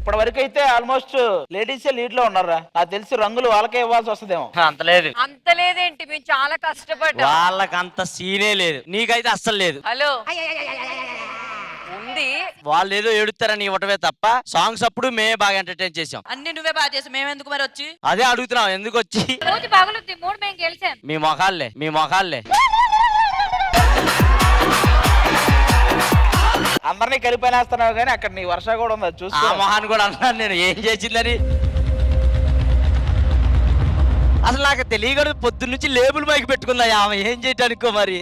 ఇప్పటి వరకు అయితే ఆల్మోస్ట్ లేడీసే లీడ్ లో ఉన్నారా. నాకు తెలిసి రంగులు వాళ్ళకే ఇవ్వాల్సి వస్తుందేమో. అంత లేదు. అంత లేదేంటి, మేము చాలా కష్టపడ్డాం. వాళ్ళకి అంత సీనే లేదు, నీకైతే అస్సలు లేదు. హలో ఉంది. వాళ్ళు ఏదో ఏడుస్తారని ఇవ్వటమే తప్ప సాంగ్స్ అప్పుడు మేమే బాగా ఎంటర్టైన్ చేసాం. అన్ని నువ్వే బాగా చేసావు, మేమెందుకు మరి వచ్చి? అదే అడుగుతున్నాం, ఎందుకు వచ్చి? రోజు బాగులుద్ది, మూడు మేము గెలిచాం. మీ మొఖాల్లే అందరినీ కలిపేస్తున్నావు కానీ అక్కడ నీ వర్ష కూడా ఉంది, అది ఆ చూసుకో. మొహాన్ని కూడా అన్నాను నేను, ఏం చేసిందని. అసలు నాకు తెలియకూడదు, పొద్దున్న నుంచి లేబుల్ మైకి పెట్టుకుందా ఆమె, ఏం చేయటానికో మరి.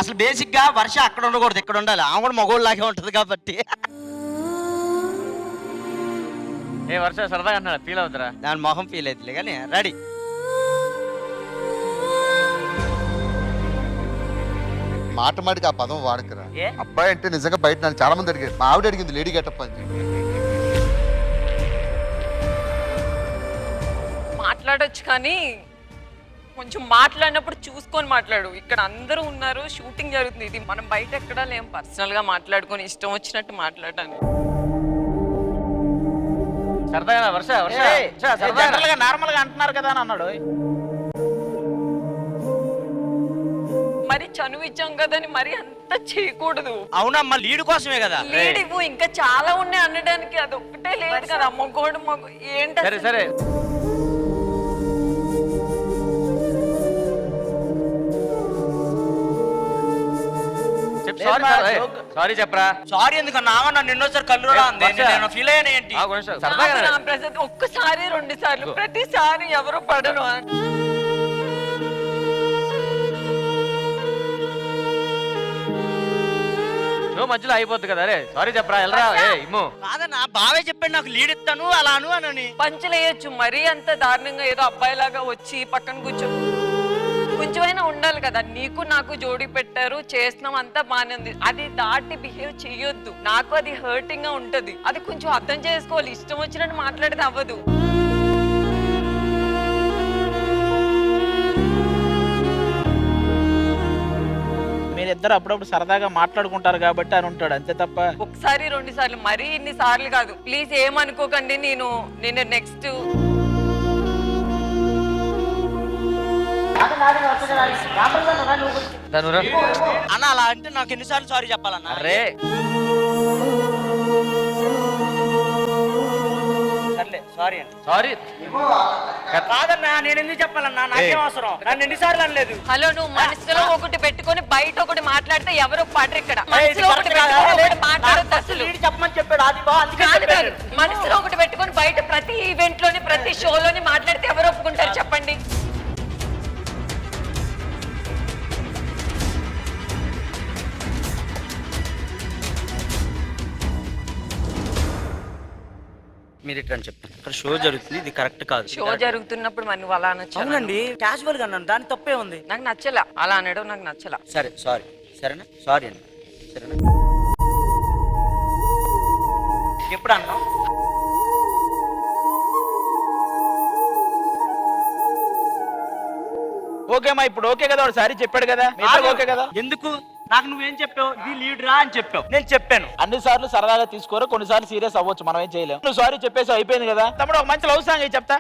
అసలు బేసిక్ గా వర్ష అక్కడ ఉండకూడదు, ఇక్కడ ఉండాలి. ఆమె కూడా మగోళ్ళలాగే ఉంటది కాబట్టి. ఏ వర్ష సరదాగా అన్నాడు, ఫీల్ అవుతారా? దాని మొహం ఫీల్ అవుతుంది కానీ రెడీ. మాటికి ఆ పదం వాడకరా. ఏ? అబ్బాయి అంటే నిజంగా బయట నన్ను చాలా మంది అడిగారు. మా ఆవిడ అడిగింది లేడీ గెటప్ అని చెప్పి. మాట్లాడొచ్చు కానీ కొంచెం మాట్లాడినప్పుడు చూసుకొని మాట్లాడు. ఇక్కడ అందరూ ఉన్నారు, షూటింగ్ జరుగుతుంది. ఇది మనం బయట ఎక్కడా లేం పర్సనల్ గా మాట్లాడుకొని ఇష్టం వచ్చినట్టు మాట్లాడటానికి. సరదాగా వర్ష జనరల్ గా నార్మల్ గా అంటున్నారు కదా అని అన్నాడు. మరి చనువు ఇచ్చాం కదని మరి అంత చేయకూడదు. అవునమ్మా, లీడ్ కోసమే కదా. లీడ్ ఇవ్వు, ఇంకా చాలా ఉన్నాయి అనడానికి, అది ఒక్కటే లేదు కదా. మగోడు ఏంటి సరే సరే సారీ చెప్పరా. సారీ ఎందుకన్నా? ఆమె నన్ను ఎన్నోసారి కల్లురా అంది, నేను ఫీల్ అయ్యాను ఏంటి? సరదాగా ప్రసాద్ ఒక్కసారి 2 సార్లు ప్రతిసారి ఎవరు పడను. మధ్యలో అయిపోద్ది కదా. అరే సారీ చెప్పరా, వెళ్ళరా. ఇమ్ము కాదన్నా, బావే చెప్పాడు నాకు లీడ్ ఇస్తాను అలా అని. పంచులేయచ్చు, మరీ అంత దారుణంగా ఏదో అబ్బాయిలాగా వచ్చి పక్కన కూర్చో. కొంచెమైనా ఉండాలి కదా. నీకు నాకు జోడి పెట్టారు, చేస్తున్నాం, అంతా బానే ఉంది. అది దాటి బిహేవ్ చెయ్యొద్దు. నాకు అది హర్టింగ్ గా ఉంటది. అది కొంచెం అర్థం చేసుకోవాలి. ఇష్టం వచ్చినట్టు మాట్లాడితే అవ్వదు. మీరిద్దరు అప్పుడప్పుడు సరదాగా మాట్లాడుకుంటారు కాబట్టి అని ఉంటాడు, అంతే తప్ప. ఒకసారి 2 సార్లు, మరీ ఇన్ని సార్లు కాదు. ప్లీజ్ ఏమనుకోకండి. నేను నెక్స్ట్ అన్న అలా అంటే నాకు ఎన్నిసార్లు సారీ చెప్పాలన్నా? అరే సర్లే సారీ అండి. సారీ కాదన్నా, నేను ఎందుకు చెప్పాలన్నా? నాకేం అవసరం? నన్ను ఎన్నిసార్లు అనలేదు. హలో, నువ్వు మనసులో ఒకటి పెట్టుకొని బయట ఒకటి మాట్లాడితే ఎవరు పడరు ఇక్కడ. ఇది మనసులో ఒకటి కరెక్ట్ కాదు. పెట్టుకొని ఒకటి నాకు మాట్లాడొద్దు ఫస్ట్ అసలు. లీడ్ చెప్పమని చెప్పాడు అది బా, అందుకే కాదు కాదు, చెప్పాడు. మనసులో ఒకటి పెట్టుకొని బయట ప్రతి ఈవెంట్ లోని ప్రతి షోలోని మాట్లాడితే ఎవరు ఒప్పుకుంటారు చెప్పండి? మీరు ఇట్లా అని చెప్పాను, ఇక్కడ షో జరుగుతుంది, ఇది కరెక్ట్ కాదు. షో జరుగుతున్నప్పుడు మరి నువ్వు అలా అనొచ్చు. అవునండి, క్యాజువల్ గా అన్నాను, దాని తప్పే ఉంది. నాకు నచ్చలా అలా అనడం, నాకు నచ్చలా. సరే సారీ, సరేనా? సారీ అండి, సరేనా? ఎప్పుడు అన్నావు? ఓకేమా, ఇప్పుడు ఓకే కదా, వాడు సారీ చెప్పాడు కదా, ఓకే కదా. ఎందుకు? నాకు నువ్వేం చెప్పావు? ఇది లీడ్ రా అని చెప్పావు, నేను చెప్పాను. అన్ని సార్లు సరదాగా తీసుకోరు, కొన్నిసార్లు సీరియస్ అవ్వచ్చు, మనం ఏం చేయలేము. నువ్వు సారీ చెప్పేసి అయిపోయింది కదా. తమ్ముడు ఒక మంచి లవ్ సాంగ్ చెప్తా.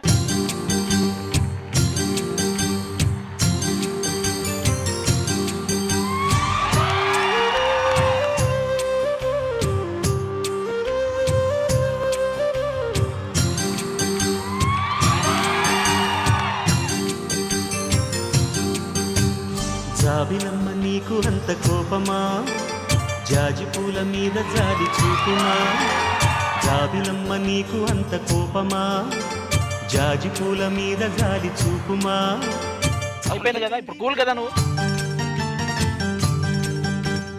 జాబిలమ్మ నీకు అంత కోపమా, జాజి పూల మీద జాలి చూపుమా. జాబిలమ్మ నీకు అంత కోపమా, జాజి పూల మీద జాలి చూపుమా. అయిపోయింది కదా, ఇప్పుడు కూల్ కదా నువ్వు.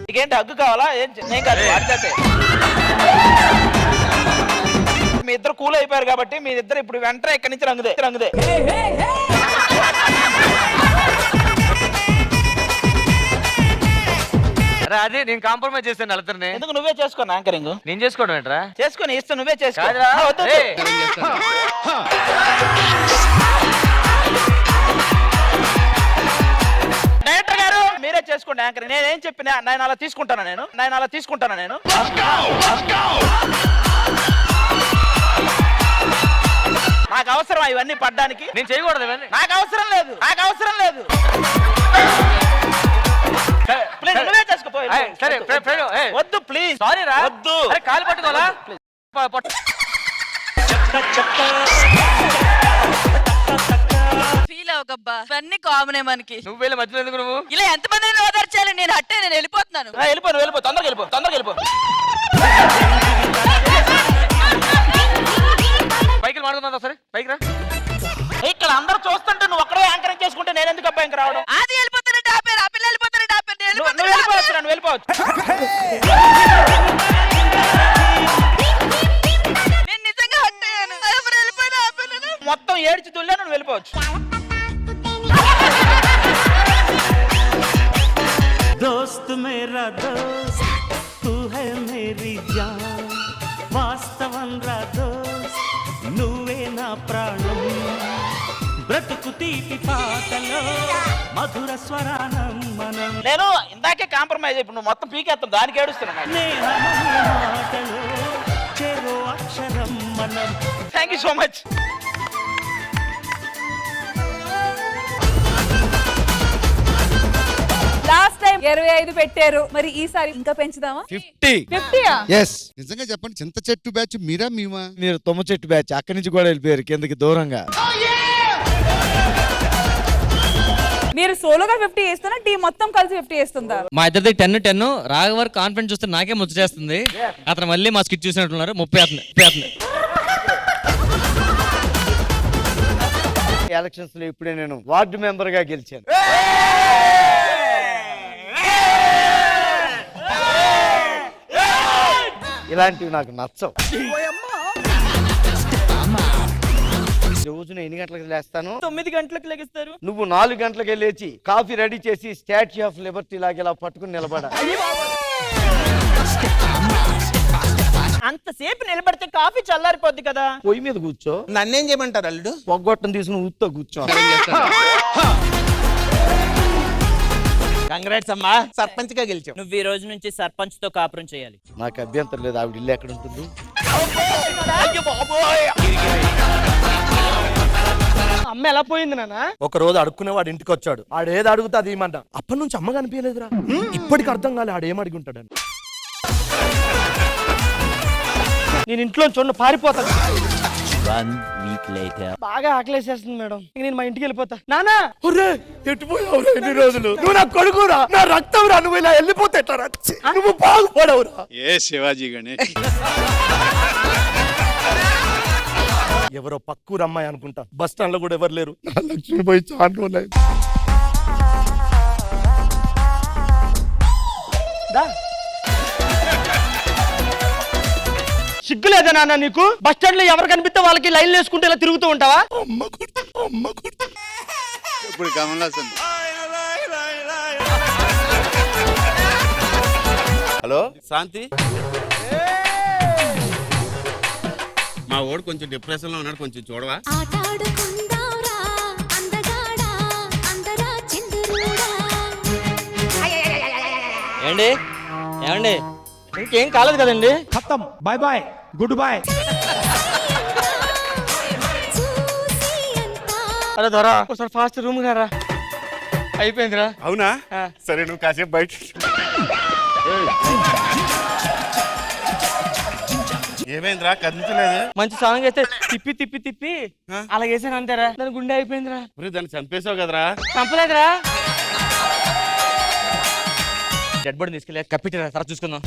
నీకేంటి హగ్గు కావాలా? ఏం కాదు, వాడితే మీ ఇద్దరు కూల్ అయిపోయారు కాబట్టి మీ ఇద్దరు ఇప్పుడు వెంటనే ఇక్కడి నుంచి రంగుదే. అది నేను కాంప్రమైజ్ చేస్తాను వాళ్ళిద్దరిని. ఎందుకు నువ్వే చేసుకో యాంకరింగ్. నేను చేసుకోవడం ఏంట్రా? చేసుకొని ఇష్టం నువ్వే చేసుకో. డైరెక్టర్ గారు మీరే చేసుకోండి యాంకర్. నేనేం చెప్పినా నేను అలా తీసుకుంటాను. నేను నాకు అవసరం ఇవన్నీ పడ్డానికి. నేను చేయకూడదు ఇవన్నీ. నాకు అవసరం లేదు. ప్లీజ్ నువ్వే చేసుకో. ఏయ్, సరే ఫ్రెండ్ వద్దు ప్లీజ్. సారీ రా. వద్దు. అరే కాలు పట్టుకోవాలా? ఫీల్ అవ్వకబ్బా, ఇవన్నీ కామనే మనకి. నువ్వు వెళ్ళి మధ్యలో ఎందుకు నువ్వు? ఇలా ఎంతమందిని ఓదార్చాలి? నేను వెళ్ళిపోతున్నాను. వెళ్ళిపో తొందరగా వెళ్ళిపో. పైకి మాడుకుందా సరే, పైకి రా. ఇక్కడ అందరూ చూస్తుంటే నువ్వు ఒక్కడే యాంకరింగ్ చేసుకుంటే నేను ఎందుకు అబ్బాయి ఇంకా రావడం? అది వెళ్ళిపోతానంటే ఆపేరు, ఆ పిల్ల వెళ్ళిపోతానంటే ఆపేరు, నేను నువ్వు వెళ్ళిపోవచ్చు. నన్ను వెళ్ళిపోవచ్చు. నేను నిజంగా హట్ అయ్యాను. ఎవరు వెళ్ళిపోయినా ఆపేను. మొత్తం ఏడ్చి తుల్లా నువ్వు వెళ్ళిపోవచ్చు. दोस्त मेरा दोस्त तू है मेरी जान వాస్తవం రా దోస్త్ నువ్వే నా ప్రాణం బ్రతుకు తీపి పాటలో మధుర స్వరానం మనం నేను ఇందాకే కాంప్రమైజ్. ఇప్పుడు నువ్వు మొత్తం పీకేస్తావు, దానికి ఏడుస్తున్నాను. స్నేహమనే మాటలో చెరో అక్షరం మనం. Thank you so much. Last time 25 పెట్టారు, మరి ఈసారి ఇంకా పెంచుదామా? 50యా? ఎస్ నిజంగా చెప్పండి, చింత చెట్టు బ్యాచ్ మీరా మేమా? మీరు తుమ్మ చెట్టు బ్యాచ్ అక్కడి నుంచి కూడా వెళ్ళిపోయారు కిందకి దూరంగా. మీరు సోలోగా 50 చేస్తున్నా, టీం మొత్తం కలిసి 50 చేస్తుందా? మా ఇద్దరిది 10-10. రాఘవర్ కాన్ఫిడెన్స్ చూస్తే నాకే ముచ్చ చేస్తుంది. అతను మళ్ళీ మా స్కిట్ చూసినట్టున్నారు. 30 ఎలక్షన్స్ లో ఇప్పుడే నేను వార్డు మెంబర్ గా గెలిచాను. ఇలాంటివి నాకు నచ్చవు. రోజున ఎన్ని గంటలకు లేస్తాను? 9 గంటలకు లెగిస్తారు. నువ్వు 4 గంటలకే లేచి కాఫీ రెడీ చేసి స్టాచ్యూ ఆఫ్ లిబర్టీ లాగా ఇలా పట్టుకుని నిలబడ. అంతసేపు నిలబడితే కాఫీ చల్లారిపోద్ది కదా. పొయ్యి మీద కూర్చో. నన్నేం చేయమంటారు అల్లుడు? పొగ్గొట్టం తీసుకుని ఊతో కూర్చో. కంగ్రాట్స్ అమ్మా, సర్పంచ్ గా గెలిచావు. నువ్వు ఈ రోజు నుంచి సర్పంచ్ తో కాపురం చేయాలి. నాకు అభ్యంతరం లేదు. ఆవిడ ఇల్లు ఎక్కడ ఉంటుంది? అమ్మ ఎలా పోయింది నాన్న? ఒక రోజు అడుక్కునేవాడు ఇంటికి వచ్చాడు. ఆడేది అడుగుతా అది ఇమ్మంట. అప్పటి నుంచి అమ్మ కనిపించలేదురా. ఇప్పటికి అర్థం కాలే ఆడేం అడిగి ఉంటాడని. నేను ఇంట్లో చూడండి పారిపోతాను. బాగా ఆకలేసేస్తుంది మేడం, ఇంక నేను మా ఇంటికి వెళ్ళిపోతా. నానా ఎటు పోయావురా ఎన్ని రోజులు? నువ్వు నా కొడుకురా, నా రక్తం రా. నువ్వు ఇలా వెళ్ళిపోతే ఎట్లా? నువ్వు బాగుపడవురా. ఏ శివాజీ గణేష్ ఎవరో పక్కూరు అమ్మాయి అనుకుంటా. బస్ స్టాండ్ లో కూడా ఎవరు లేరు. లక్ష్మి పోయి చాలు. సిగ్గులేదా నాన్న నీకు? బస్ స్టాండ్ లో ఎవరు కనిపిస్తే వాళ్ళకి లైన్లు వేసుకుంటే ఇలా తిరుగుతూ ఉంటావా? ఇప్పుడు కమల్ హాసన్. హలో శాంతి, మా ఓడు కొంచెం డిప్రెషన్ లో ఉన్నాడు, కొంచెం చూడవా? ఏమండి ఏమండి ఇంకేం కాలేదు కదండి? ఖతం, బై బై, గుడ్ బై. అరే దొరా ఒకసారి ఫాస్ట్ రూమ్ గారా. అయిపోయిందిరా. అవునా? సరే నువ్వు కాసేపు బయట. ఏమైందిరా కదిలించలేదు? మంచి సాంగ్ అయితే తిప్పి తిప్పి తిప్పి అలా వేసాను అంటారా? దాని గుండె అయిపోయిందిరా. దాన్ని చంపేశావు కదరా? చంపలేదురా. డెడ్ బాడీ తీసుకెళ్ళి కప్పిట్టిరా, తర్వాత చూసుకుందాం.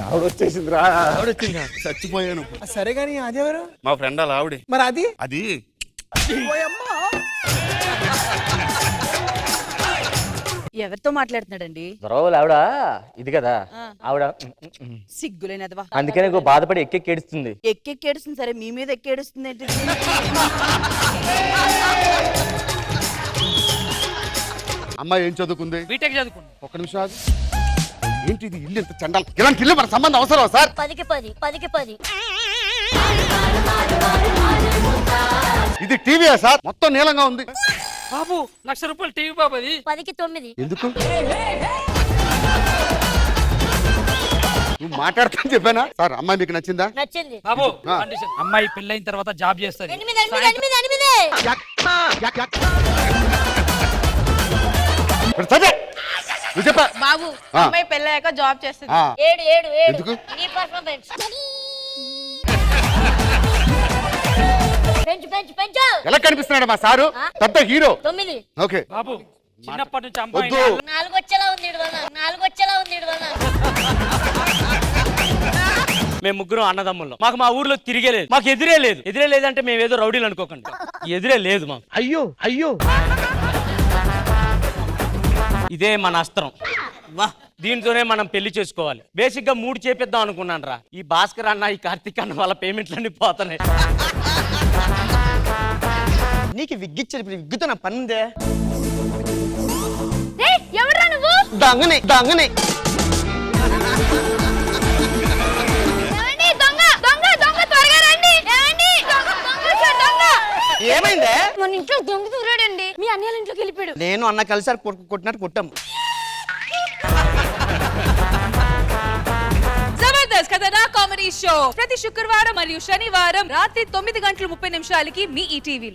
ఆవిడొచ్చేసిందిరా. ఆవిడొచ్చిందా? చచ్చిపోయాను. సరే గానీ అదెవరు? మా ఫ్రెండ్ అలా ఆవిడే. మరి అది అది ఎవరితో మాట్లాడుతున్నాడండి? ఆవిడ ఇది కదా ఆవిడ. సిగ్గులేనదవా. అందుకనే బాధపడి ఎక్కేడుస్తుంది. ఎక్కేడుస్తుంది. సరే మీ మీద ఎక్కేడుస్తుంది ఏంటి? అమ్మాయి ఏం చదువుకుంది? బీటెక్ చదువుకుంది. ఒక్క నిమిషం ఆగు. ఏంటి ఇది? ఇల్లు ఎంత చండాలి. ఇలాంటి ఇల్లు మన సంబంధం అవసరం సార్? 10కి 10 ఇది టీవీయా సార్? మొత్తం నీలంగా ఉంది. బాబు 1,00,000 రూపాయలు టీవీ బాబు అది 10కి 9 ఎందుకు నువ్వు మాట్లాడతాను చెప్పానా సార్ అమ్మాయి మీకు నచ్చిందా నచ్చింది బాబు ఆ. కండిషన్ అమ్మాయి పెళ్ళైన తర్వాత జాబ్ చేస్తుంది 8 ఇప్పుడు చదివే. నువ్వు చెప్పా బాబు ఆ. అమ్మాయి పెళ్ళాక జాబ్ చేస్తుంది ఆ. 7 ఎందుకు? నీ పర్ఫార్మెన్స్ పెంచు ఎలా కనిపిస్తున్నాడు మా సారు పెద్ద హీరో 9 ఓకే బాబు చిన్నప్పటి నుంచి అమ్మాయి వద్దు 4 వచ్చేలా ఉంది ఇడవనా మేము ముగ్గురు అన్నదమ్ముల్లో మాకు మా ఊర్లో తిరిగే లేదు మాకు ఎదురే లేదంటే మేము ఏదో రౌడీలు అనుకోకండి ఎదురే లేదు మాకు అయ్యో ఇదే మన అస్త్రం వా దీంతోనే మనం పెళ్లి చేసుకోవాలి బేసిక్ గా 3 చేపిద్దాం అనుకున్నాను రా ఈ భాస్కర్ అన్న ఈ కార్తీక్ అన్న వాళ్ళ పేమెంట్లన్నీ పోతున్నాయి నీకు విగ్గిచ్చారు ఇప్పుడు విగ్గుతో నా పని ఉందే ఎవడ్రా నువ్వు దొంగని దొంగ త్వరగా రండి దొంగ ఏమైందే మన ఇంట్లో దొంగ దూరాడండి మీ అన్నయ్య ఇంట్లోకి వెళ్ళిపోయాడు నేను అన్న కలిసి కొట్టినట్టు కొట్టాము జబర్దస్త్ కథనా కామెడీ షో ప్రతి శుక్రవారం మరియు శనివారం రాత్రి 9:30 మీ ఈటీవీలో